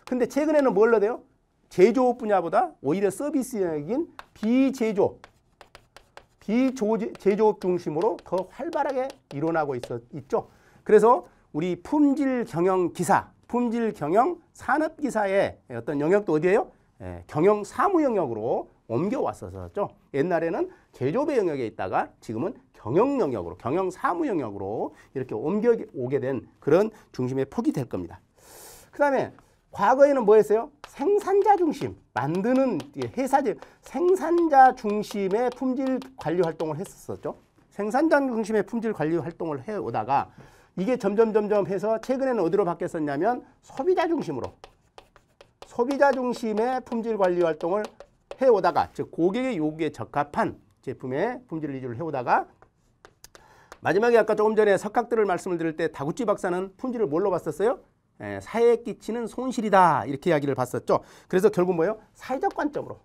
근데 최근에는 뭘 넣어야 돼요? 제조업 분야보다 오히려 서비스 영역인 제조업 중심으로 더 활발하게 일어나고 있죠. 그래서 우리 품질 경영 기사, 품질 경영 산업 기사의 어떤 영역도 어디예요? 경영 사무 영역으로 옮겨왔었죠. 옛날에는 제조업의 영역에 있다가 지금은 경영 영역으로, 경영 사무 영역으로 이렇게 옮겨오게 된 그런 중심의 폭이 될 겁니다. 그 다음에 과거에는 뭐 했어요? 생산자 중심, 만드는 생산자 중심의 품질 관리 활동을 했었죠. 생산자 중심의 품질 관리 활동을 해오다가 이게 점점 해서 최근에는 어디로 바뀌었었냐면 소비자 중심의 품질 관리 활동을 해오다가, 즉 고객의 요구에 적합한 제품의 품질 위주를 해오다가 마지막에 아까 조금 전에 석학들을 말씀을 드릴 때 다구치 박사는 품질을 뭘로 봤었어요? 사회에 끼치는 손실이다 이렇게 이야기를 봤었죠. 그래서 결국 뭐예요? 사회적 관점으로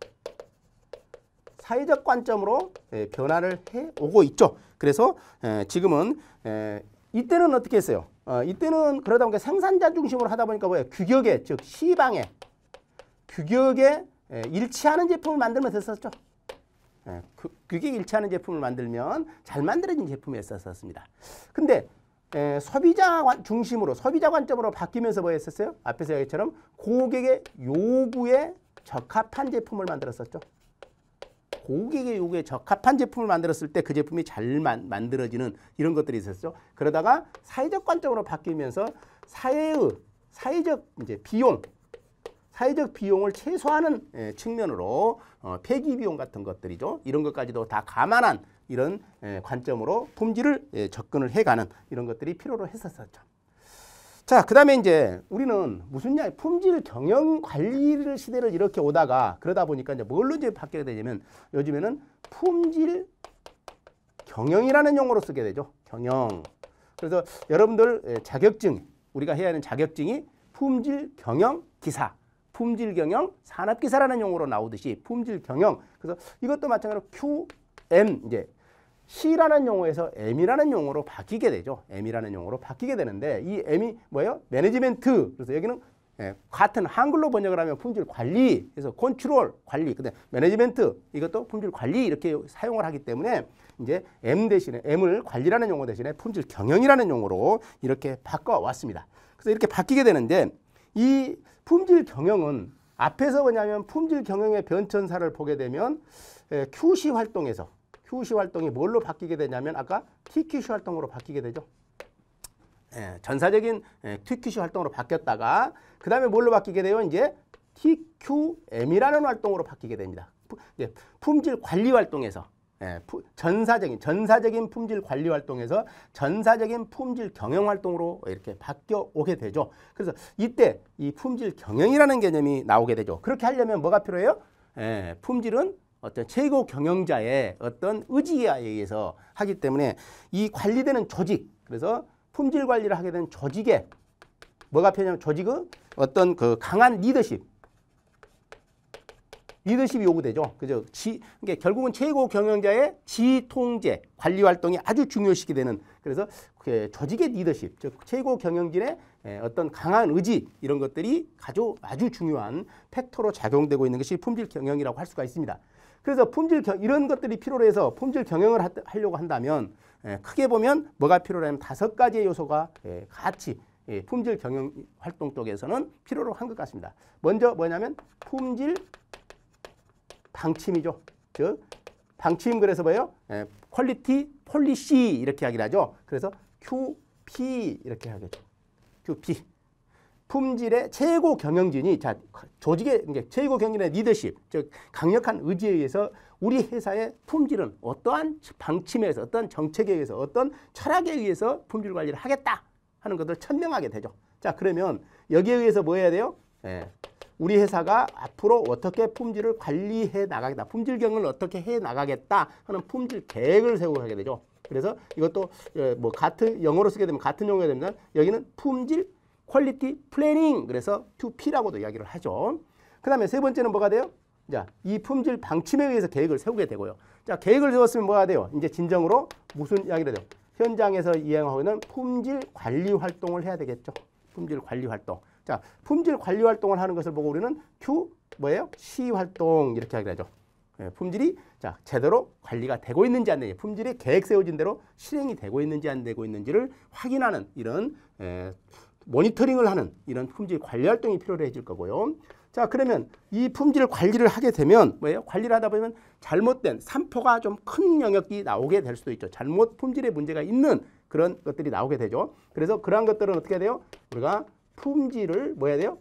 변화를 해오고 있죠. 그래서 지금은 이때는 어떻게 했어요? 이때는 그러다 보니까 생산자 중심으로 하다 보니까 뭐예요? 규격에, 즉 시방에 규격에 일치하는 제품을 만들면 됐었죠. 규격에 일치하는 제품을 만들면 잘 만들어진 제품이었었습니다. 근데 소비자 관점으로 바뀌면서 뭐 했었어요? 앞에서 얘기처럼 고객의 요구에 적합한 제품을 만들었었죠. 고객의 요구에 적합한 제품을 만들었을 때 그 제품이 잘 만들어지는 이런 것들이 있었죠. 그러다가 사회적 관점으로 바뀌면서 사회적 이제 사회적 비용을 최소화하는 측면으로 폐기 비용 같은 것들이죠. 이런 것까지도 다 감안한 이런 관점으로 품질을 접근을 해가는 이런 것들이 필요로 했었었죠. 자, 그 다음에 이제 우리는 품질 경영 관리를 시대를 이렇게 오다가 그러다 보니까 이제 뭘로 이제 바뀌게 되냐면 요즘에는 품질 경영이라는 용어로 쓰게 되죠. 경영. 그래서 여러분들 자격증, 우리가 해야 하는 자격증이 품질 경영 기사, 품질 경영 산업기사라는 용어로 나오듯이 품질 경영. 그래서 이것도 마찬가지로 QM, 이제 C라는 용어에서 M이라는 용어로 바뀌게 되죠. M이라는 용어로 바뀌게 되는데 이 M이 뭐예요? 매니지멘트. 그래서 여기는 같은 한글로 번역을 하면 품질 관리, 그래서 컨트롤 관리, 근데 매니지멘트 이것도 품질 관리 이렇게 사용을 하기 때문에 이제 M 대신에 M을 관리라는 용어 대신에 품질 경영이라는 용어로 이렇게 바꿔왔습니다. 그래서 이렇게 바뀌게 되는데 이 품질 경영은 앞에서 뭐냐면 품질 경영의 변천사를 보게 되면 QC 활동이 뭘로 바뀌게 되냐면 아까 TQC 활동으로 바뀌게 되죠. 전사적인 TQC 활동으로 바뀌었다가 그 다음에 뭘로 바뀌게 돼요? 이제 TQM이라는 활동으로 바뀌게 됩니다. 품질 관리 활동에서 전사적인 품질 관리 활동에서 전사적인 품질 경영 활동으로 이렇게 바뀌어 오게 되죠. 그래서 이때 이 품질 경영이라는 개념이 나오게 되죠. 그렇게 하려면 뭐가 필요해요? 품질은 어떤 최고 경영자의 어떤 의지에 의해서 하기 때문에 이 관리되는 조직, 그래서 품질 관리를 하게 되는 조직에 뭐가 필요하냐면 조직의 어떤 그 강한 리더십이 요구되죠. 그죠? 그러니까 결국은 최고 경영자의 지통제 관리 활동이 아주 중요시게 되는, 그래서 조직의 리더십, 즉 최고 경영진의 어떤 강한 의지 이런 것들이 아주 중요한 팩터로 작용되고 있는 것이 품질 경영이라고 할 수가 있습니다. 그래서 이런 것들이 필요로 해서 품질 경영을 하려고 한다면 크게 보면 뭐가 필요하냐면 5가지의 요소가 같이 품질 경영 활동 쪽에서는 필요로 한 것 같습니다. 먼저 뭐냐면 품질 방침이죠. 즉 방침, 그래서 뭐예요? 퀄리티 폴리시 이렇게 하기를 하죠. 그래서 QP 이렇게 하겠죠. QP. 품질의 최고 경영진이 조직의 최고 경영진의 리더십, 즉 강력한 의지에 의해서 우리 회사의 품질은 어떠한 방침에서 어떤 정책에 의해서 어떤 철학에 의해서 품질 관리를 하겠다 하는 것을 천명하게 되죠. 자, 그러면 여기에 의해서 뭐 해야 돼요? 우리 회사가 앞으로 어떻게 품질을 관리해 나가겠다, 품질 경영을 어떻게 해 나가겠다 하는 품질 계획을 세우게 하게 되죠. 그래서 이것도 뭐 같은 영어로 쓰게 되면 같은 용어가 됩니다. 여기는 품질 퀄리티 플래닝, 그래서 2P라고도 이야기를 하죠. 그 다음에 세 번째는 뭐가 돼요? 자, 이 품질 방침에 의해서 계획을 세우게 되고요. 자, 계획을 세웠으면 뭐가 돼요? 이제 진정으로 무슨 이야기를 해요? 현장에서 이행하고 있는 품질 관리 활동을 해야 되겠죠. 품질 관리 활동. 자, 품질 관리 활동을 하는 것을 보고 우리는 C 활동 이렇게 하기로 하죠. 품질이 제대로 관리가 되고 있는지 안 되는지, 품질이 계획 세워진 대로 실행이 되고 있는지 안 되고 있는지를 확인하는 이런 모니터링을 하는 이런 품질 관리 활동이 필요해질 거고요. 자, 그러면 이 품질 관리를 하게 되면 뭐예요? 관리를 하다 보면 잘못된 산포가 좀 큰 영역이 나오게 될 수도 있죠. 잘못 품질에 문제가 있는 그런 것들이 나오게 되죠. 그래서 그러한 것들은 어떻게 해야 돼요? 우리가 품질을 뭐 해야 돼요?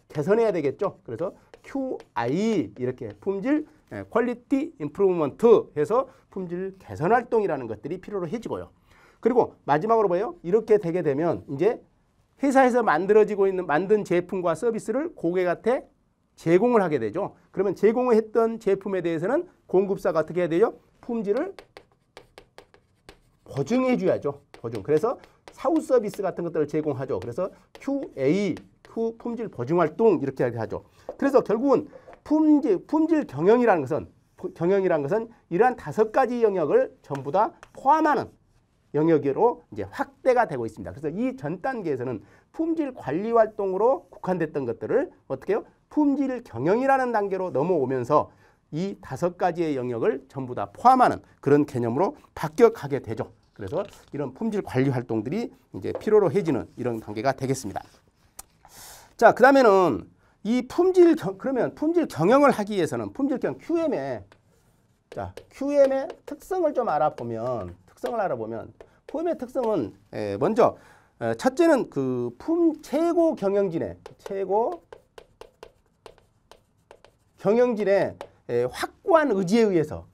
개선해야 되겠죠. 그래서 QI 이렇게 품질 퀄리티 임프루브먼트 해서 품질 개선 활동이라는 것들이 필요로 해지고요. 그리고 마지막으로 뭐예요? 이렇게 되게 되면 이제 회사에서 만든 제품과 서비스를 고객한테 제공을 하게 되죠. 그러면 제공을 했던 제품에 대해서는 공급사가 어떻게 해야 돼요? 품질을 보증해 줘야죠. 보증. 그래서 사후 서비스 같은 것들을 제공하죠. 그래서 QA, 품질 보증 활동 이렇게 하죠. 그래서 결국은 품질 경영이라는 것은 이러한 5가지 영역을 전부 다 포함하는 영역으로 이제 확대가 되고 있습니다. 그래서 이 전 단계에서는 품질 관리 활동으로 국한됐던 것들을 어떻게 해요? 품질 경영이라는 단계로 넘어오면서 이 5가지의 영역을 전부 다 포함하는 그런 개념으로 바뀌어가게 되죠. 그래서 이런 품질 관리 활동들이 이제 필요로 해지는 이런 단계가 되겠습니다. 자, 그다음에는 이 그러면 품질 경영을 하기 위해서는 품질 경영 QM에 자, QM의 특성을 좀 알아보면 QM의 특성은 먼저 첫째는 그 최고 경영진의 확고한 의지에 의해서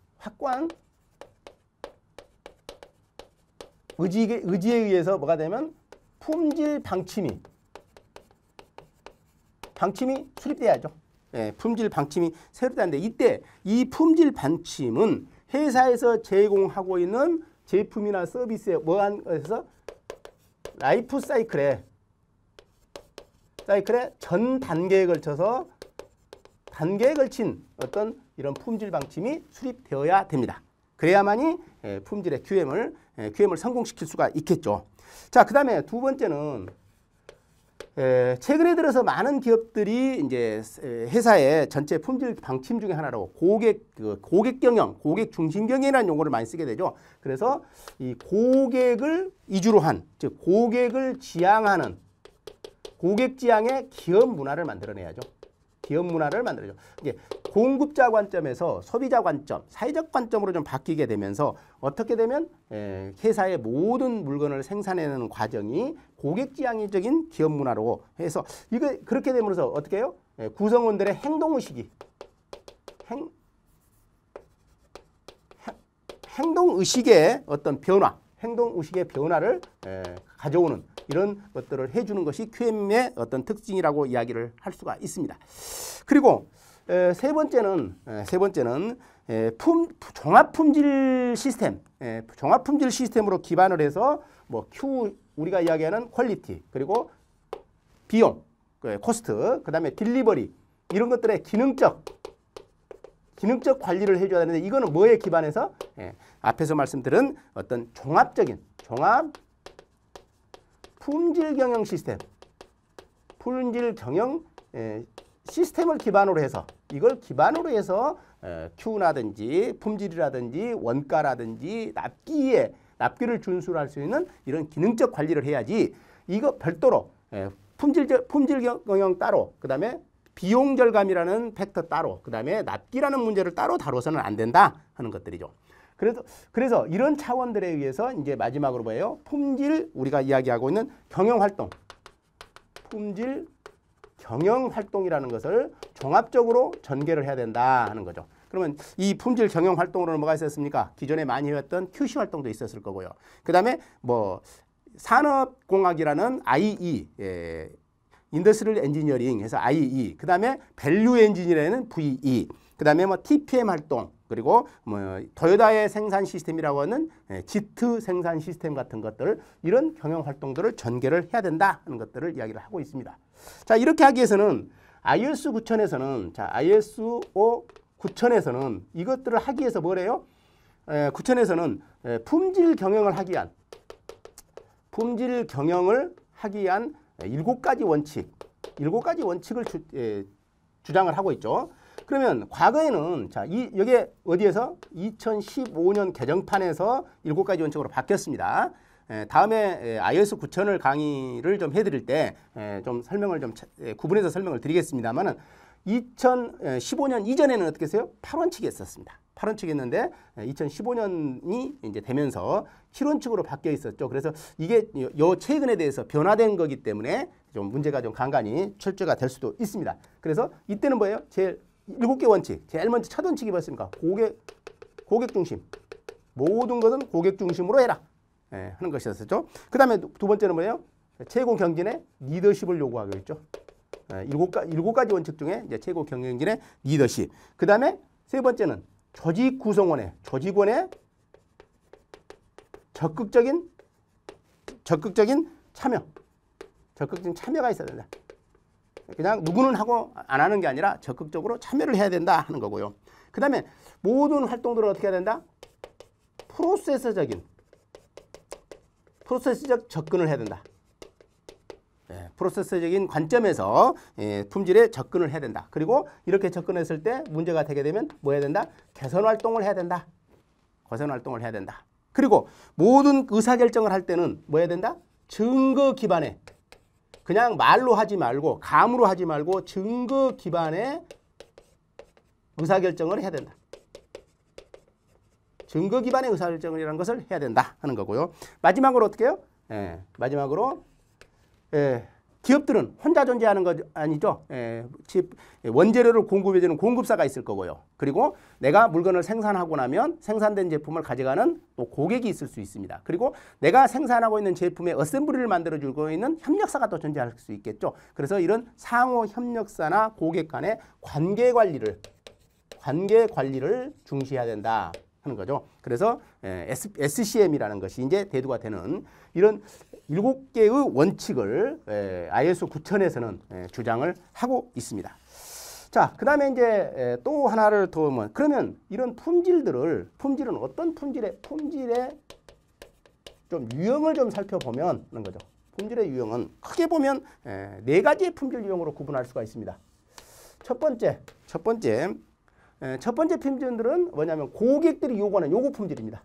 뭐가 되면 품질 방침이 수립돼야죠. 품질 방침이 수립되는데 이때 이 품질 방침은 회사에서 제공하고 있는 제품이나 서비스에 뭐한 것에서 라이프 사이클에 전 단계에 걸쳐서 단계에 걸친 어떤 이런 품질 방침이 수립되어야 됩니다. 그래야만이 품질의 QM을 성공시킬 수가 있겠죠. 자, 그다음에 두 번째는 최근에 들어서 많은 기업들이 이제 회사의 전체 품질 방침 중에 하나로 고객 경영, 고객 중심 경영이라는 용어를 많이 쓰게 되죠. 그래서 이 고객을 이주로 한, 즉 고객을 지향하는 고객 지향의 기업 문화를 만들어내야죠. 기업 문화를 만들어죠. 이게 공급자 관점에서 소비자 관점, 사회적 관점으로 좀 바뀌게 되면서 어떻게 되면 회사의 모든 물건을 생산해내는 과정이 고객 지향적인 기업 문화로 해서 이거 그렇게 되면서 어떻게 해요? 구성원들의 행동 의식이 행동 의식의 어떤 변화, 행동 의식의 변화를 가져오는 이런 것들을 해주는 것이 QM의 어떤 특징이라고 이야기를 할 수가 있습니다. 그리고 세 번째는 종합 품질 시스템, 종합 품질 시스템으로 기반을 해서 뭐 우리가 이야기하는 퀄리티, 그리고 비용, 코스트, 그다음에 딜리버리 이런 것들의 기능적 관리를 해줘야 되는데 이거는 뭐에 기반해서 앞에서 말씀드린 어떤 종합 품질 경영 시스템, 품질 경영 시스템을 기반으로 해서 이걸 기반으로 해서 Q라든지 품질이라든지 원가라든지 납기를 준수할 수 있는 이런 기능적 관리를 해야지 이거 별도로 품질 경영 따로 그다음에 비용 절감이라는 팩터 따로 그다음에 납기라는 문제를 따로 다뤄서는 안 된다 하는 것들이죠. 그래서 이런 차원들에 의해서 이제 마지막으로 뭐예요? 품질 우리가 이야기하고 있는 경영 활동, 품질 경영 활동이라는 것을 종합적으로 전개를 해야 된다 하는 거죠. 그러면 이 품질 경영 활동으로는 뭐가 있었습니까? 기존에 많이 해왔던 QC 활동도 있었을 거고요. 그다음에 뭐 산업공학이라는 IE, 인더스트리얼 엔지니어링 해서 IE, 그다음에 밸류 엔지니어링은 VE, 그다음에 뭐 TPM 활동, 그리고 뭐 토요타의 생산 시스템이라고 하는 지트 생산 시스템 같은 것들 이런 경영 활동들을 전개를 해야 된다 하는 것들을 이야기를 하고 있습니다. 자, 이렇게 하기 위해서는 ISO 9000에서는 이것들을 하기 위해서 뭐래요? 9000에서는 품질 경영을 하기 위한 7가지 원칙을 주장을 하고 있죠. 그러면 과거에는 여기에 어디에서 2015년 개정판에서 7가지 원칙으로 바뀌었습니다. 다음에 ISO 9000을 강의를 좀 해드릴 때 좀 설명을 좀 구분해서 설명을 드리겠습니다만은 2015년 이전에는 어떻게 했어요? 8원칙이 있었습니다. 8원칙이 있는데 2015년이 이제 되면서 7원칙으로 바뀌어 있었죠. 그래서 이게 최근에 대해서 변화된 거기 때문에 좀 문제가 좀 간간히 철저가 될 수도 있습니다. 그래서 이때는 뭐예요? 제일 7개 원칙. 제일 먼저 첫 원칙이 뭐였습니까? 고객 중심. 모든 것은 고객 중심으로 해라. 하는 것이었었죠. 그 다음에 두 번째는 뭐예요? 최고 경진의 리더십을 요구하고 있죠. 7가지 원칙 중에 이제 최고 경영진의 리더십. 그 다음에 세 번째는 조직원의 적극적인 참여가 있어야 된다. 그냥 누구는 하고 안 하는 게 아니라 적극적으로 참여를 해야 된다 하는 거고요. 그 다음에 모든 활동들을 어떻게 해야 된다? 프로세스적 접근을 해야 된다. 프로세스적인 관점에서 품질에 접근을 해야 된다. 그리고 이렇게 접근했을 때 문제가 되게 되면 뭐 해야 된다? 개선 활동을 해야 된다. 그리고 모든 의사결정을 할 때는 뭐 해야 된다? 증거 기반에 그냥 말로 하지 말고 감으로 하지 말고 증거 기반의 의사결정을 해야 된다. 증거 기반의 의사결정이라는 것을 해야 된다 하는 거고요. 마지막으로 어떻게 해요? 마지막으로 기업들은 혼자 존재하는 거 아니죠. 원재료를 공급해주는 공급사가 있을 거고요. 그리고 내가 물건을 생산하고 나면 생산된 제품을 가져가는 또 고객이 있을 수 있습니다. 그리고 내가 생산하고 있는 제품의 어셈블리를 만들어주고 있는 협력사가 또 존재할 수 있겠죠. 그래서 이런 상호 협력사나 고객 간의 관계 관리를 중시해야 된다 하는 거죠. 그래서 SCM이라는 것이 이제 대두가 되는 이런 7개의 원칙을 ISO 9000에서는 주장을 하고 있습니다. 자, 그 다음에 이제 또 하나를 더 보면, 그러면 이런 품질은 어떤 품질의 좀 유형을 좀 살펴보면 하는 거죠. 품질의 유형은 크게 보면 4가지의 품질 유형으로 구분할 수가 있습니다. 첫 번째 품질들은 뭐냐면 고객들이 요구하는 요구 품질입니다.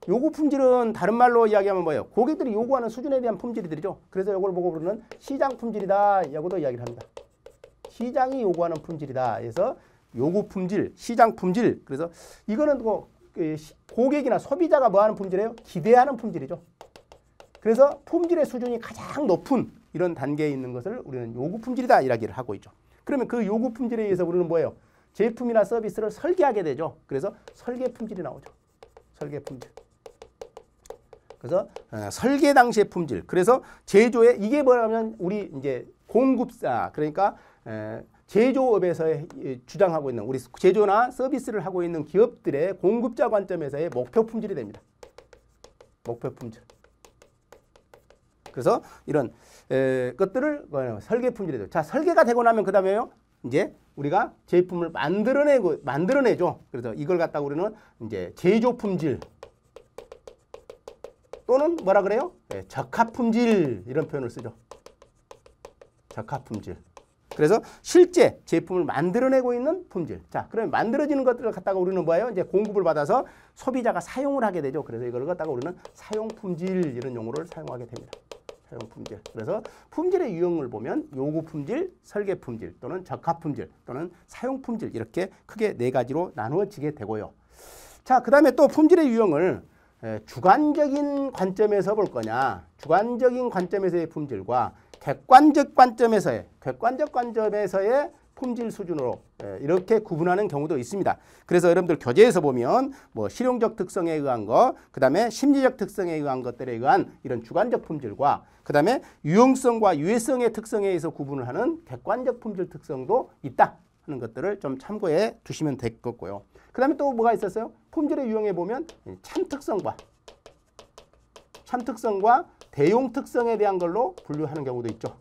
요구 품질은 다른 말로 이야기하면 뭐예요? 고객들이 요구하는 수준에 대한 품질이들이죠. 그래서 이걸 보고 부르는 시장 품질이다 라고도 이야기를 합니다. 시장이 요구하는 품질이다. 그래서 요구 품질, 시장 품질. 그래서 이거는 뭐 고객이나 소비자가 뭐 하는 품질이에요? 기대하는 품질이죠. 그래서 품질의 수준이 가장 높은 이런 단계에 있는 것을 우리는 요구 품질이다 이야기를 하고 있죠. 그러면 그 요구 품질에 의해서 우리는 뭐예요? 제품이나 서비스를 설계하게 되죠. 그래서 설계 품질이 나오죠. 설계 품질. 그래서 설계 당시의 품질. 그래서 제조에 이게 뭐냐면 우리 이제 공급사 그러니까 제조업에서 주장하고 있는 우리 제조나 서비스를 하고 있는 기업들의 공급자 관점에서의 목표 품질이 됩니다. 목표 품질. 그래서 이런 것들을 설계 품질이죠. 자, 설계가 되고 나면 그 다음에요. 이제 우리가 제품을 만들어내죠. 그래서 이걸 갖다가 우리는 이제 제조 품질 또는 뭐라 그래요? 적합 품질 이런 표현을 쓰죠. 적합 품질. 그래서 실제 제품을 만들어내고 있는 품질. 자, 그러면 만들어지는 것들을 갖다가 우리는 뭐예요? 이제 공급을 받아서 소비자가 사용을 하게 되죠. 그래서 이걸 갖다가 우리는 사용 품질 이런 용어를 사용하게 됩니다. 사용 품질. 그래서 품질의 유형을 보면 요구 품질, 설계 품질 또는 적합 품질 또는 사용 품질 이렇게 크게 4가지로 나누어지게 되고요. 자, 그다음에 또 품질의 유형을 주관적인 관점에서 볼 거냐, 주관적인 관점에서의 품질과 객관적 관점에서의 품질 수준으로 이렇게 구분하는 경우도 있습니다. 그래서 여러분들 교재에서 보면 뭐 실용적 특성에 의한 것, 그 다음에 심리적 특성에 의한 것들에 의한 이런 주관적 품질과 그 다음에 유용성과 유해성의 특성에 의해서 구분을 하는 객관적 품질 특성도 있다 하는 것들을 좀 참고해 두시면 될 거고요. 그 다음에 또 뭐가 있었어요? 품질의 유형에 보면 참특성과 대용 특성에 대한 걸로 분류하는 경우도 있죠.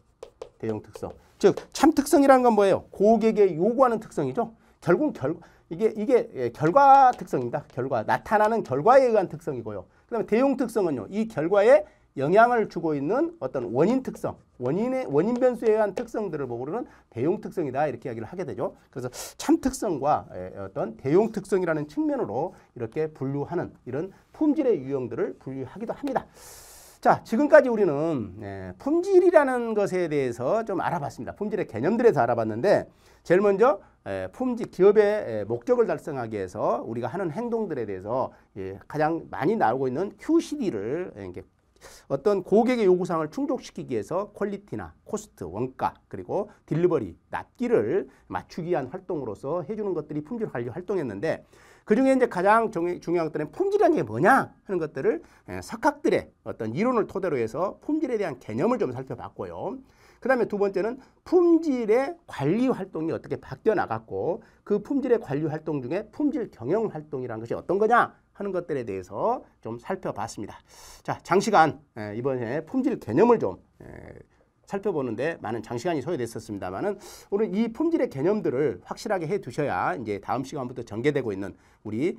대용 특성. 즉 참특성이라는 건 뭐예요? 고객의 요구하는 특성이죠. 결국 이게 결과 특성입니다. 결과 나타나는 결과에 의한 특성이고요. 그다음에 대용 특성은요. 이 결과에 영향을 주고 있는 어떤 원인 특성, 원인 변수에 의한 특성들을 보고 우리는 대용 특성이다 이렇게 이야기를 하게 되죠. 그래서 참특성과 어떤 대용 특성이라는 측면으로 이렇게 분류하는 이런 품질의 유형들을 분류하기도 합니다. 자, 지금까지 우리는 품질이라는 것에 대해서 좀 알아봤습니다. 품질의 개념들에 대해서 알아봤는데 제일 먼저 품질 기업의 목적을 달성하기 위해서 우리가 하는 행동들에 대해서 가장 많이 나오고 있는 QCD를 어떤 고객의 요구사항을 충족시키기 위해서 퀄리티나 코스트, 원가, 그리고 딜리버리, 납기를 맞추기 위한 활동으로서 해주는 것들이 품질 관리 활동이었는데 그중에 이제 가장 중요한 것들은 품질이라는 게 뭐냐 하는 것들을 석학들의 어떤 이론을 토대로 해서 품질에 대한 개념을 좀 살펴봤고요. 그 다음에 두 번째는 품질의 관리 활동이 어떻게 바뀌어 나갔고 그 품질의 관리 활동 중에 품질 경영 활동이라는 것이 어떤 거냐 하는 것들에 대해서 좀 살펴봤습니다. 자, 장시간 이번에 품질 개념을 좀 살펴보는데 많은 장시간이 소요됐었습니다만은 오늘 이 품질의 개념들을 확실하게 해 두셔야 이제 다음 시간부터 전개되고 있는 우리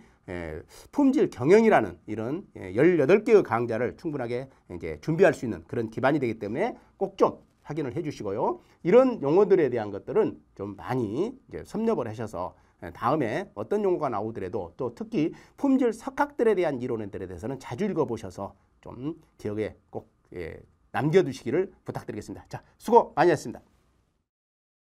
품질 경영이라는 이런 18개의 강좌를 충분하게 이제 준비할 수 있는 그런 기반이 되기 때문에 꼭 좀 확인을 해 주시고요. 이런 용어들에 대한 것들은 좀 많이 이제 섭렵을 하셔서 다음에 어떤 용어가 나오더라도 또 특히 품질 석학들에 대한 이론들에 대해서는 자주 읽어보셔서 좀 기억에 꼭 남겨두시기를 부탁드리겠습니다. 자, 수고 많이 했습니다.